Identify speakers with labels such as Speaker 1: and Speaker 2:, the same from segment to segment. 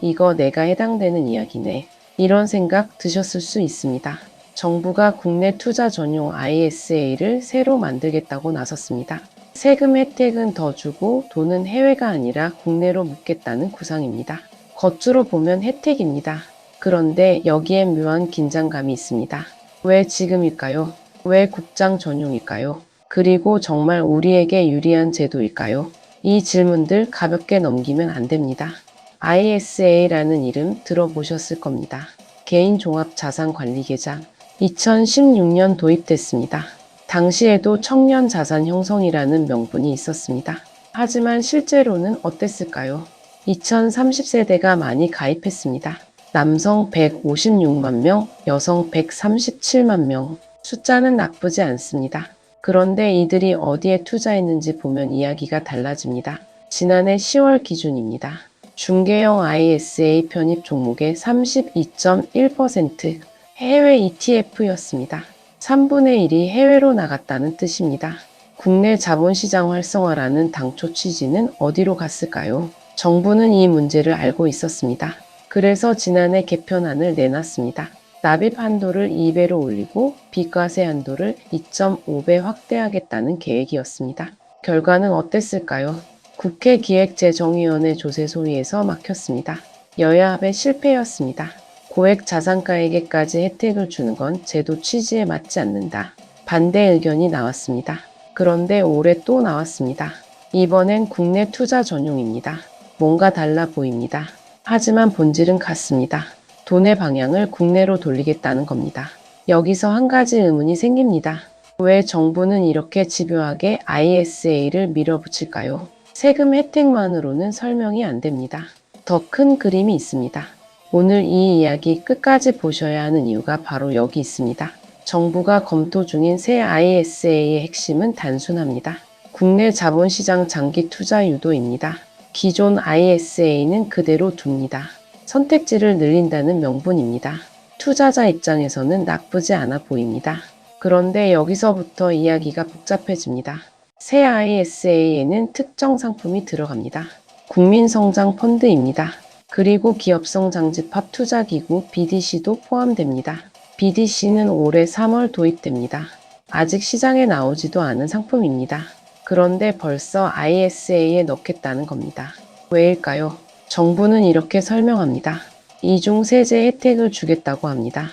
Speaker 1: 이거 내가 해당되는 이야기네. 이런 생각 드셨을 수 있습니다. 정부가 국내 투자 전용 ISA를 새로 만들겠다고 나섰습니다. 세금 혜택은 더 주고 돈은 해외가 아니라 국내로 묻겠다는 구상입니다. 겉으로 보면 혜택입니다. 그런데 여기에 묘한 긴장감이 있습니다. 왜 지금일까요? 왜 국장 전용일까요? 그리고 정말 우리에게 유리한 제도일까요? 이 질문들 가볍게 넘기면 안 됩니다. ISA라는 이름 들어보셨을 겁니다. 개인종합자산관리계좌. 2016년 도입됐습니다. 당시에도 청년자산 형성이라는 명분이 있었습니다. 하지만 실제로는 어땠을까요? 2030세대가 많이 가입했습니다. 남성 156만 명, 여성 137만 명. 숫자는 나쁘지 않습니다. 그런데 이들이 어디에 투자했는지 보면 이야기가 달라집니다. 지난해 10월 기준입니다. 중개형 ISA 편입 종목의 32.1% 해외 ETF였습니다. 3분의 1이 해외로 나갔다는 뜻입니다. 국내 자본시장 활성화라는 당초 취지는 어디로 갔을까요? 정부는 이 문제를 알고 있었습니다. 그래서 지난해 개편안을 내놨습니다. 납입 한도를 2배로 올리고 비과세 한도를 2.5배 확대하겠다는 계획이었습니다. 결과는 어땠을까요? 국회 기획재정위원회 조세 소위에서 막혔습니다. 여야 합의 실패였습니다. 고액 자산가에게까지 혜택을 주는 건 제도 취지에 맞지 않는다. 반대 의견이 나왔습니다. 그런데 올해 또 나왔습니다. 이번엔 국내 투자 전용입니다. 뭔가 달라 보입니다. 하지만 본질은 같습니다. 돈의 방향을 국내로 돌리겠다는 겁니다. 여기서 한 가지 의문이 생깁니다. 왜 정부는 이렇게 집요하게 ISA를 밀어붙일까요? 세금 혜택만으로는 설명이 안 됩니다. 더 큰 그림이 있습니다. 오늘 이 이야기 끝까지 보셔야 하는 이유가 바로 여기 있습니다. 정부가 검토 중인 새 ISA의 핵심은 단순합니다. 국내 자본시장 장기 투자 유도입니다. 기존 ISA는 그대로 둡니다. 선택지를 늘린다는 명분입니다. 투자자 입장에서는 나쁘지 않아 보입니다. 그런데 여기서부터 이야기가 복잡해집니다. 새 ISA에는 특정 상품이 들어갑니다. 국민성장 펀드입니다. 그리고 기업성장집합 투자기구 BDC도 포함됩니다. BDC는 올해 3월 도입됩니다. 아직 시장에 나오지도 않은 상품입니다. 그런데 벌써 ISA에 넣겠다는 겁니다. 왜일까요? 정부는 이렇게 설명합니다. 이중 세제 혜택을 주겠다고 합니다.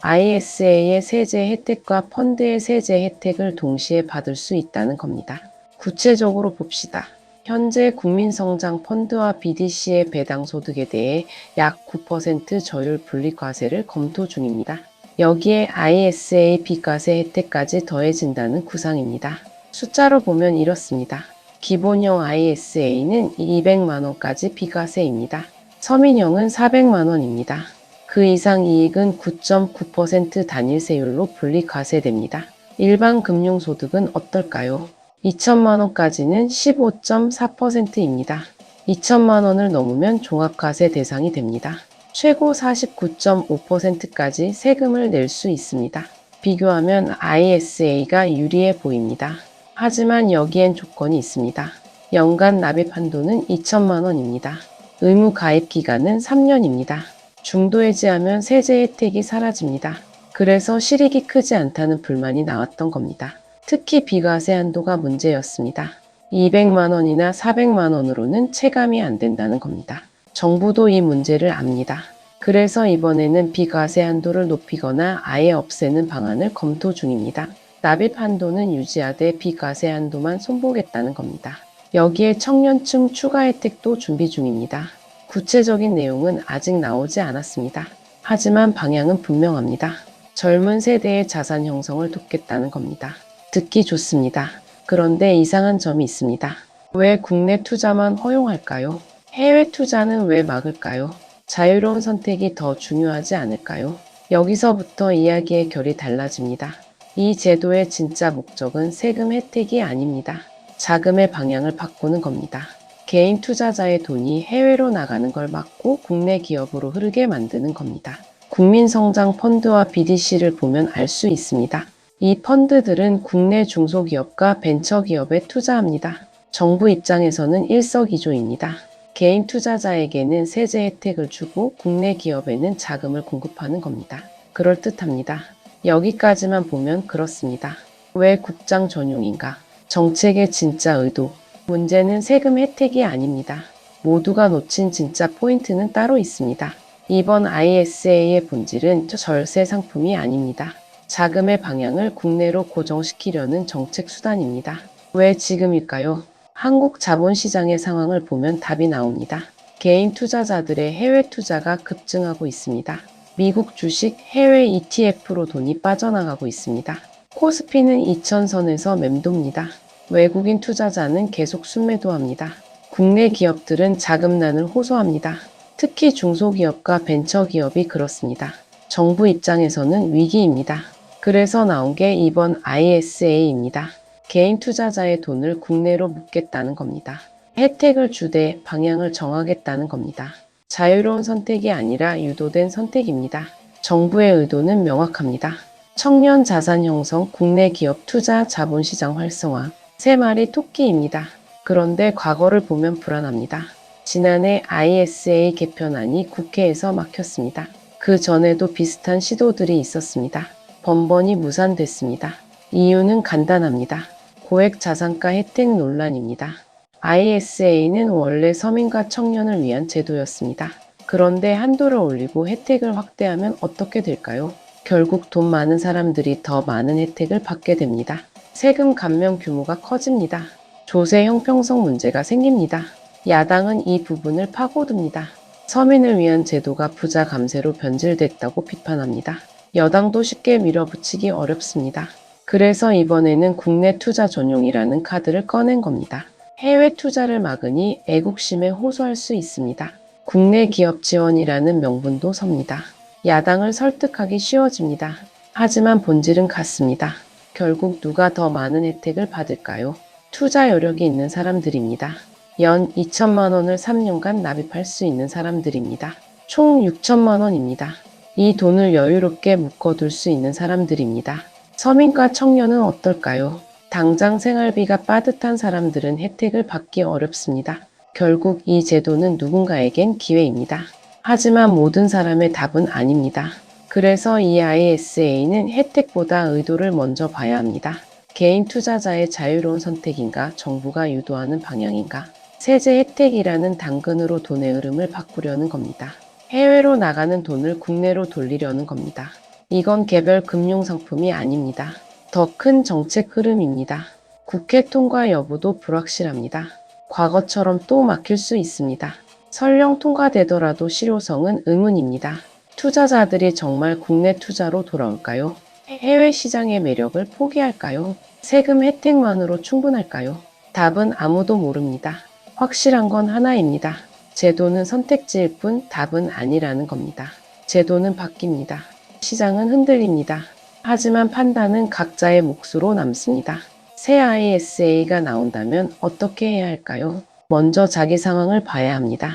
Speaker 1: ISA의 세제 혜택과 펀드의 세제 혜택을 동시에 받을 수 있다는 겁니다. 구체적으로 봅시다. 현재 국민성장 펀드와 BDC의 배당 소득에 대해 약 9% 저율 분리과세를 검토 중입니다. 여기에 ISA 비과세 혜택까지 더해진다는 구상입니다. 숫자로 보면 이렇습니다. 기본형 ISA는 200만 원까지 비과세입니다. 서민형은 400만 원입니다. 그 이상 이익은 9.9% 단일세율로 분리과세됩니다. 일반 금융소득은 어떨까요? 2천만 원까지는 15.4%입니다. 2천만 원을 넘으면 종합과세 대상이 됩니다. 최고 49.5%까지 세금을 낼 수 있습니다. 비교하면 ISA가 유리해 보입니다. 하지만 여기엔 조건이 있습니다. 연간 납입 한도는 2천만 원입니다. 의무 가입 기간은 3년입니다. 중도 해지하면 세제 혜택이 사라집니다. 그래서 실익이 크지 않다는 불만이 나왔던 겁니다. 특히 비과세 한도가 문제였습니다. 200만 원이나 400만 원으로는 체감이 안 된다는 겁니다. 정부도 이 문제를 압니다. 그래서 이번에는 비과세 한도를 높이거나 아예 없애는 방안을 검토 중입니다. 납입 한도는 유지하되 비과세 한도만 손보겠다는 겁니다. 여기에 청년층 추가 혜택도 준비 중입니다. 구체적인 내용은 아직 나오지 않았습니다. 하지만 방향은 분명합니다. 젊은 세대의 자산 형성을 돕겠다는 겁니다. 듣기 좋습니다. 그런데 이상한 점이 있습니다. 왜 국내 투자만 허용할까요? 해외 투자는 왜 막을까요? 자유로운 선택이 더 중요하지 않을까요? 여기서부터 이야기의 결이 달라집니다. 이 제도의 진짜 목적은 세금 혜택이 아닙니다. 자금의 방향을 바꾸는 겁니다. 개인 투자자의 돈이 해외로 나가는 걸 막고 국내 기업으로 흐르게 만드는 겁니다. 국민성장 펀드와 BDC를 보면 알 수 있습니다. 이 펀드들은 국내 중소기업과 벤처기업에 투자합니다. 정부 입장에서는 일석이조입니다. 개인 투자자에게는 세제 혜택을 주고 국내 기업에는 자금을 공급하는 겁니다. 그럴듯합니다. 여기까지만 보면 그렇습니다. 왜 국장 전용인가? 정책의 진짜 의도. 문제는 세금 혜택이 아닙니다. 모두가 놓친 진짜 포인트는 따로 있습니다. 이번 ISA의 본질은 절세 상품이 아닙니다. 자금의 방향을 국내로 고정시키려는 정책 수단입니다. 왜 지금일까요? 한국 자본시장의 상황을 보면 답이 나옵니다. 개인 투자자들의 해외 투자가 급증하고 있습니다. 미국 주식 해외 ETF로 돈이 빠져나가고 있습니다. 코스피는 2000선에서 맴돕니다. 외국인 투자자는 계속 순매도합니다. 국내 기업들은 자금난을 호소합니다. 특히 중소기업과 벤처기업이 그렇습니다. 정부 입장에서는 위기입니다. 그래서 나온 게 이번 ISA입니다. 개인 투자자의 돈을 국내로 묻겠다는 겁니다. 혜택을 주되 방향을 정하겠다는 겁니다. 자유로운 선택이 아니라 유도된 선택입니다. 정부의 의도는 명확합니다. 청년 자산 형성, 국내 기업 투자, 자본시장 활성화. 세 마리 토끼입니다. 그런데 과거를 보면 불안합니다. 지난해 ISA 개편안이 국회에서 막혔습니다. 그 전에도 비슷한 시도들이 있었습니다. 번번이 무산됐습니다. 이유는 간단합니다. 고액 자산가 혜택 논란입니다. ISA는 원래 서민과 청년을 위한 제도였습니다. 그런데 한도를 올리고 혜택을 확대하면 어떻게 될까요? 결국 돈 많은 사람들이 더 많은 혜택을 받게 됩니다. 세금 감면 규모가 커집니다. 조세 형평성 문제가 생깁니다. 야당은 이 부분을 파고듭니다. 서민을 위한 제도가 부자 감세로 변질됐다고 비판합니다. 여당도 쉽게 밀어붙이기 어렵습니다. 그래서 이번에는 국내 투자 전용이라는 카드를 꺼낸 겁니다. 해외 투자를 막으니 애국심에 호소할 수 있습니다. 국내 기업 지원이라는 명분도 섭니다. 야당을 설득하기 쉬워집니다. 하지만 본질은 같습니다. 결국 누가 더 많은 혜택을 받을까요? 투자 여력이 있는 사람들입니다. 연 2천만 원을 3년간 납입할 수 있는 사람들입니다. 총 6천만 원입니다. 이 돈을 여유롭게 묶어둘 수 있는 사람들입니다. 서민과 청년은 어떨까요? 당장 생활비가 빠듯한 사람들은 혜택을 받기 어렵습니다. 결국 이 제도는 누군가에겐 기회입니다. 하지만 모든 사람의 답은 아닙니다. 그래서 이 ISA는 혜택보다 의도를 먼저 봐야 합니다. 개인 투자자의 자유로운 선택인가, 정부가 유도하는 방향인가, 세제 혜택이라는 당근으로 돈의 흐름을 바꾸려는 겁니다. 해외로 나가는 돈을 국내로 돌리려는 겁니다. 이건 개별 금융상품이 아닙니다. 더 큰 정책 흐름입니다. 국회 통과 여부도 불확실합니다. 과거처럼 또 막힐 수 있습니다. 설령 통과되더라도 실효성은 의문입니다. 투자자들이 정말 국내 투자로 돌아올까요? 해외 시장의 매력을 포기할까요? 세금 혜택만으로 충분할까요? 답은 아무도 모릅니다. 확실한 건 하나입니다. 제도는 선택지일 뿐 답은 아니라는 겁니다. 제도는 바뀝니다. 시장은 흔들립니다. 하지만 판단은 각자의 몫으로 남습니다. 새 ISA가 나온다면 어떻게 해야 할까요? 먼저 자기 상황을 봐야 합니다.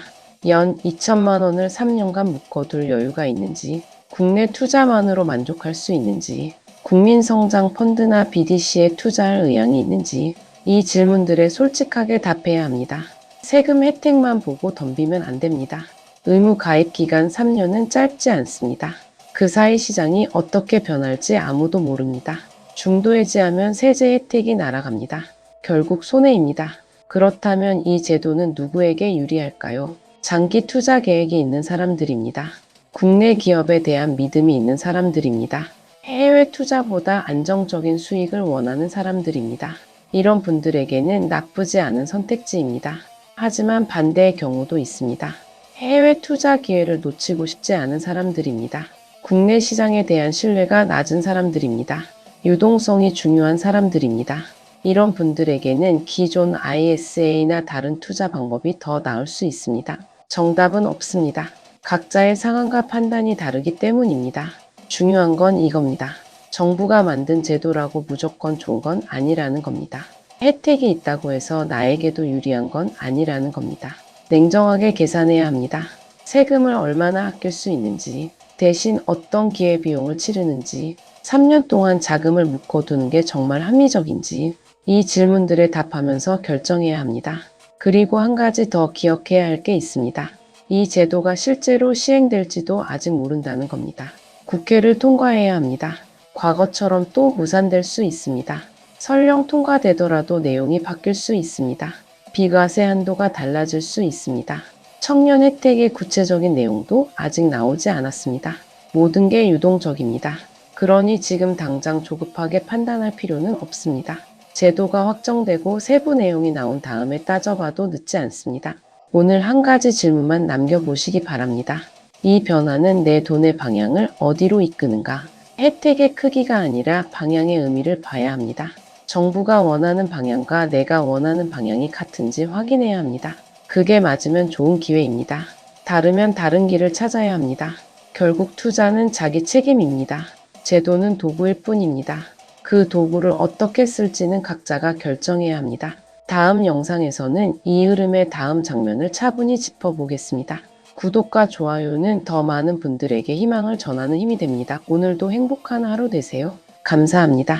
Speaker 1: 연 2천만 원을 3년간 묶어둘 여유가 있는지, 국내 투자만으로 만족할 수 있는지, 국민성장 펀드나 BDC에 투자할 의향이 있는지, 이 질문들에 솔직하게 답해야 합니다. 세금 혜택만 보고 덤비면 안 됩니다. 의무 가입 기간 3년은 짧지 않습니다. 그 사이 시장이 어떻게 변할지 아무도 모릅니다. 중도 해지하면 세제 혜택이 날아갑니다. 결국 손해입니다. 그렇다면 이 제도는 누구에게 유리할까요? 장기 투자 계획이 있는 사람들입니다. 국내 기업에 대한 믿음이 있는 사람들입니다. 해외 투자보다 안정적인 수익을 원하는 사람들입니다. 이런 분들에게는 나쁘지 않은 선택지입니다. 하지만 반대의 경우도 있습니다. 해외 투자 기회를 놓치고 싶지 않은 사람들입니다. 국내 시장에 대한 신뢰가 낮은 사람들입니다. 유동성이 중요한 사람들입니다. 이런 분들에게는 기존 ISA나 다른 투자 방법이 더 나을 수 있습니다. 정답은 없습니다. 각자의 상황과 판단이 다르기 때문입니다. 중요한 건 이겁니다. 정부가 만든 제도라고 무조건 좋은 건 아니라는 겁니다. 혜택이 있다고 해서 나에게도 유리한 건 아니라는 겁니다. 냉정하게 계산해야 합니다. 세금을 얼마나 아낄 수 있는지, 대신 어떤 기회비용을 치르는지, 3년 동안 자금을 묶어두는 게 정말 합리적인지, 이 질문들에 답하면서 결정해야 합니다. 그리고 한 가지 더 기억해야 할 게 있습니다. 이 제도가 실제로 시행될지도 아직 모른다는 겁니다. 국회를 통과해야 합니다. 과거처럼 또 무산될 수 있습니다. 설령 통과되더라도 내용이 바뀔 수 있습니다. 비과세 한도가 달라질 수 있습니다. 청년 혜택의 구체적인 내용도 아직 나오지 않았습니다. 모든 게 유동적입니다. 그러니 지금 당장 조급하게 판단할 필요는 없습니다. 제도가 확정되고 세부 내용이 나온 다음에 따져봐도 늦지 않습니다. 오늘 한 가지 질문만 남겨보시기 바랍니다. 이 변화는 내 돈의 방향을 어디로 이끄는가? 혜택의 크기가 아니라 방향의 의미를 봐야 합니다. 정부가 원하는 방향과 내가 원하는 방향이 같은지 확인해야 합니다. 그게 맞으면 좋은 기회입니다. 다르면 다른 길을 찾아야 합니다. 결국 투자는 자기 책임입니다. 제도는 도구일 뿐입니다. 그 도구를 어떻게 쓸지는 각자가 결정해야 합니다. 다음 영상에서는 이 흐름의 다음 장면을 차분히 짚어보겠습니다. 구독과 좋아요는 더 많은 분들에게 희망을 전하는 힘이 됩니다. 오늘도 행복한 하루 되세요. 감사합니다.